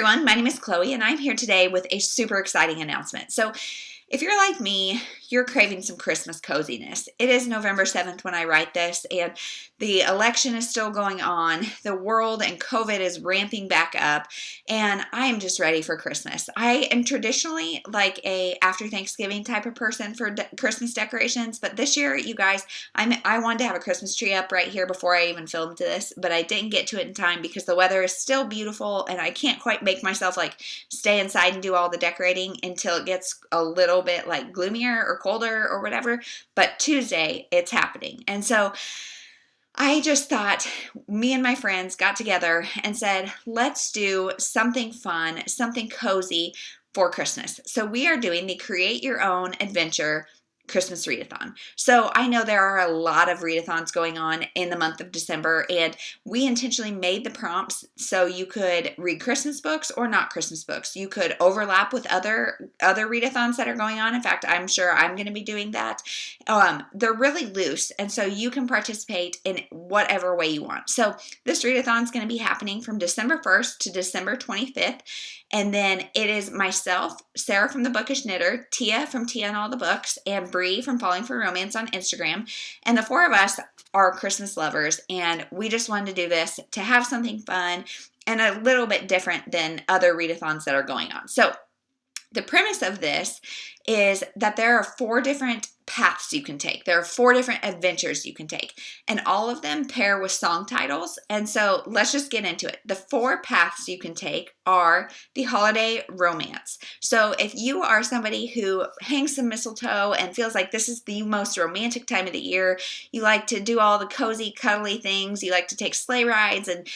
everyone, my name is Chloe and I'm here today with a super exciting announcement. So if you're like me, you're craving some Christmas coziness. It is November 7th when I write this and the election is still going on. The world and COVID is ramping back up and I am just ready for Christmas. I am traditionally like a after Thanksgiving type of person for Christmas decorations, but this year, you guys, I wanted to have a Christmas tree up right here before I even filmed this, but I didn't get to it in time because the weather is still beautiful and I can't quite make myself like stay inside and do all the decorating until it gets a little bit like gloomier or colder or whatever. But Tuesday, it's happening. And so I just thought me and my friends got together and said, let's do something fun, something cozy for Christmas. So we are doing the Create Your Own Adventure Christmas Readathon. So I know there are a lot of readathons going on in the month of December, and we intentionally made the prompts so you could read Christmas books or not Christmas books. You could overlap with other readathons that are going on. In fact, I'm sure I'm going to be doing that. They're really loose, and so you can participate in whatever way you want. So this readathon is going to be happening from December 1st to December 25th. And then it is myself, Sarah from the Bookish Knitter, Tia from Tia and All the Books, and Bree from Falling for Romance on Instagram. And the four of us are Christmas lovers, and we just wanted to do this to have something fun and a little bit different than other readathons that are going on. So the premise of this is that there are 4 different paths you can take. There are 4 different adventures you can take, and all of them pair with song titles. And so let's just get into it. The 4 paths you can take are the holiday romance. So if you are somebody who hangs some mistletoe and feels like this is the most romantic time of the year, you like to do all the cozy, cuddly things, you like to take sleigh rides and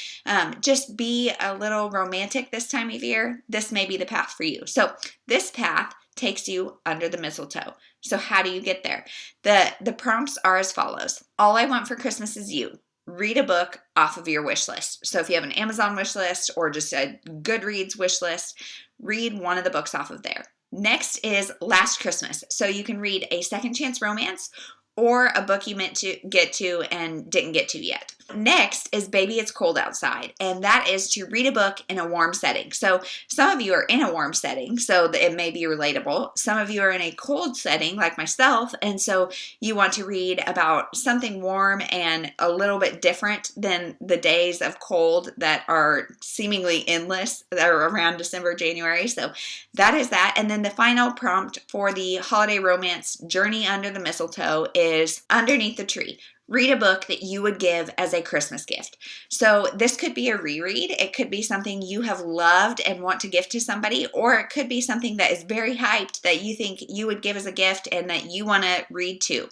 just be a little romantic this time of year, this may be the path for you. So this path takes you under the mistletoe. So how do you get there? The prompts are as follows. All I want for Christmas is you. Read a book off of your wish list. So if you have an Amazon wish list or just a Goodreads wish list, read one of the books off of there. Next is Last Christmas. So you can read a second chance romance or a book you meant to get to and didn't get to yet. Next is Baby It's Cold Outside, and that is to read a book in a warm setting. So some of you are in a warm setting, so it may be relatable. Some of you are in a cold setting, like myself, and so you want to read about something warm and a little bit different than the days of cold that are seemingly endless that are around December, January. So that is that. And then the final prompt for the holiday romance journey under the mistletoe is Underneath the Tree. Read a book that you would give as a Christmas gift. So this could be a reread. It could be something you have loved and want to gift to somebody, or it could be something that is very hyped that you think you would give as a gift and that you want to read too.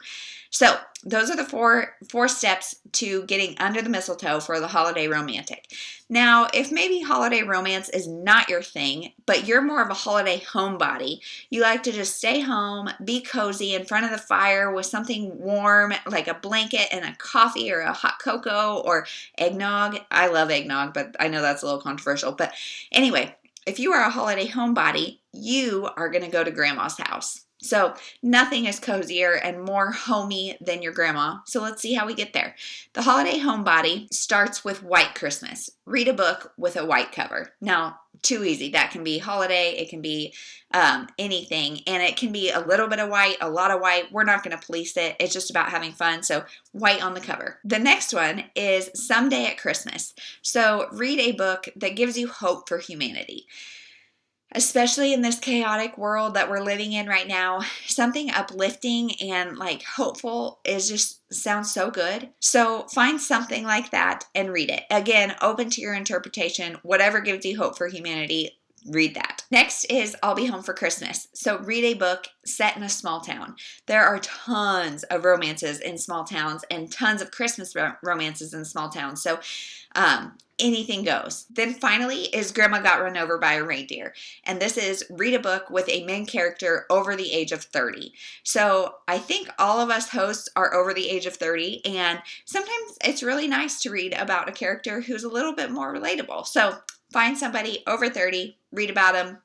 So those are the four steps to getting under the mistletoe for the holiday romantic. Now, if maybe holiday romance is not your thing, but you're more of a holiday homebody, you like to just stay home, be cozy in front of the fire with something warm like a blanket and a coffee or a hot cocoa or eggnog. I love eggnog, but I know that's a little controversial. But anyway, if you are a holiday homebody, you are going to go to grandma's house. So nothing is cozier and more homey than your grandma. So let's see how we get there. The holiday homebody starts with White Christmas. Read a book with a white cover. Now, too easy. That can be holiday. It can be anything. And it can be a little bit of white, a lot of white. We're not going to police it. It's just about having fun. So white on the cover. The next one is Someday at Christmas. So read a book that gives you hope for humanity. Especially in this chaotic world that we're living in right now, something uplifting and like hopeful sounds so good. So find something like that and read it. Again, open to your interpretation. Whatever gives you hope for humanity, read that. Next is I'll Be Home for Christmas. So read a book set in a small town. There are tons of romances in small towns and tons of Christmas romances in small towns. So anything goes. Then finally is Grandma Got Run Over by a Reindeer. And this is read a book with a main character over the age of 30. So I think all of us hosts are over the age of 30. And sometimes it's really nice to read about a character who's a little bit more relatable. So find somebody over 30, read about them.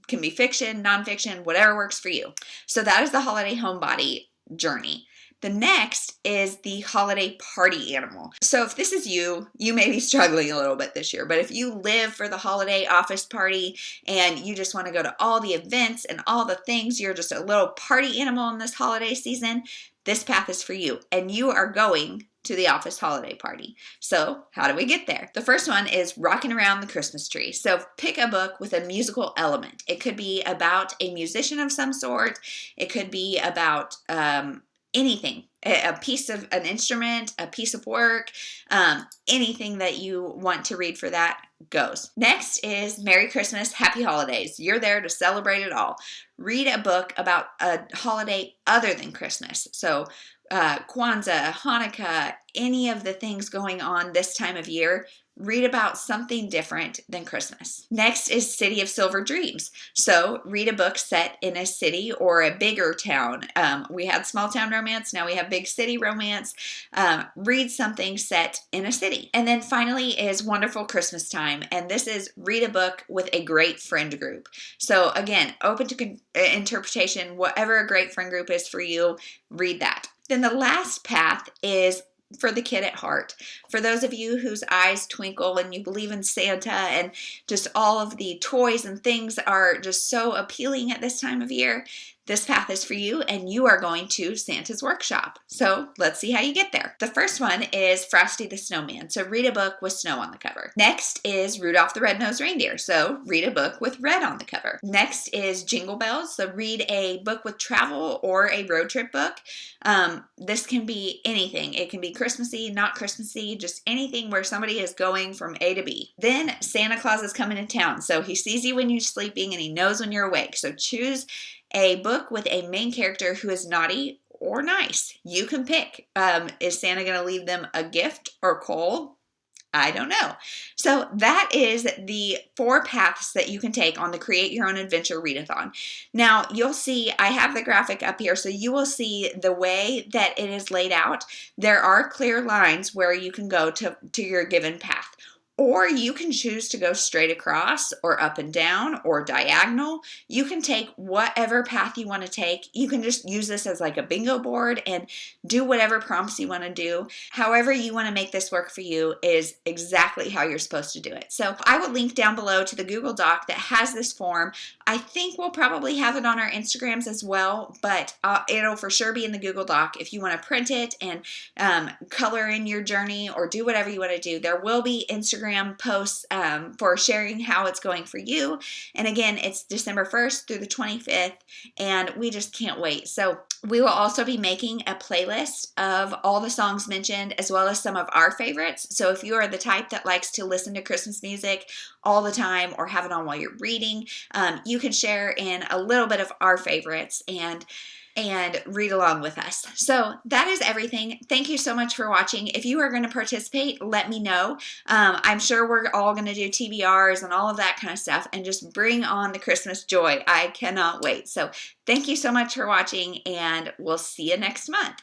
Can be fiction, nonfiction, whatever works for you. So that is the holiday homebody journey. The next is the holiday party animal. So if this is you, you may be struggling a little bit this year, but if you live for the holiday office party and you just want to go to all the events and all the things, you're just a little party animal in this holiday season, this path is for you, and you are going to the office holiday party. So how do we get there? The first one is rocking around the Christmas tree. So pick a book with a musical element. It could be about a musician of some sort. It could be about anything, a piece of an instrument, a piece of work, anything that you want to read for that goes. Next is Merry Christmas, Happy Holidays. You're there to celebrate it all. Read a book about a holiday other than Christmas. So Kwanzaa, Hanukkah, any of the things going on this time of year, read about something different than Christmas. Next is City of Silver Dreams. So read a book set in a city or a bigger town. We had small town romance, now we have big city romance. Read something set in a city. And then finally is Wonderful Christmas Time. And this is read a book with a great friend group. So again, open to interpretation, whatever a great friend group is for you, read that. Then the last path is for the kid at heart. For those of you whose eyes twinkle and you believe in Santa and just all of the toys and things are just so appealing at this time of year, this path is for you, and you are going to Santa's workshop. So let's see how you get there. The first one is Frosty the Snowman. So read a book with snow on the cover. Next is Rudolph the Red-Nosed Reindeer. So read a book with red on the cover. Next is Jingle Bells. So read a book with travel or a road trip book. This can be anything. It can be Christmassy, not Christmassy, just anything where somebody is going from A to B. Then Santa Claus is coming to town. So he sees you when you're sleeping and he knows when you're awake. So choose a book with a main character who is naughty or nice. You can pick. Is Santa going to leave them a gift or coal? I don't know. So that is the 4 paths that you can take on the Create Your Own Adventure Readathon. Now, you'll see, I have the graphic up here, so you will see the way that it is laid out. There are clear lines where you can go to your given path. Or you can choose to go straight across or up and down or diagonal. You can take whatever path you want to take. You can just use this as like a bingo board and do whatever prompts you want to do. However you want to make this work for you is exactly how you're supposed to do it. So I will link down below to the Google Doc that has this form. I think we'll probably have it on our Instagrams as well, but it'll for sure be in the Google Doc. If you want to print it and color in your journey or do whatever you want to do, there will be Instagram posts for sharing how it's going for you. And again, it's December 1st through the 25th, and we just can't wait. So we will also be making a playlist of all the songs mentioned as well as some of our favorites. So if you are the type that likes to listen to Christmas music all the time or have it on while you're reading, you can share in a little bit of our favorites and read along with us. So that is everything. Thank you so much for watching. If you are going to participate, let me know. I'm sure we're all going to do TBRs and all of that kind of stuff and just bring on the Christmas joy. I cannot wait. So thank you so much for watching, and we'll see you next month.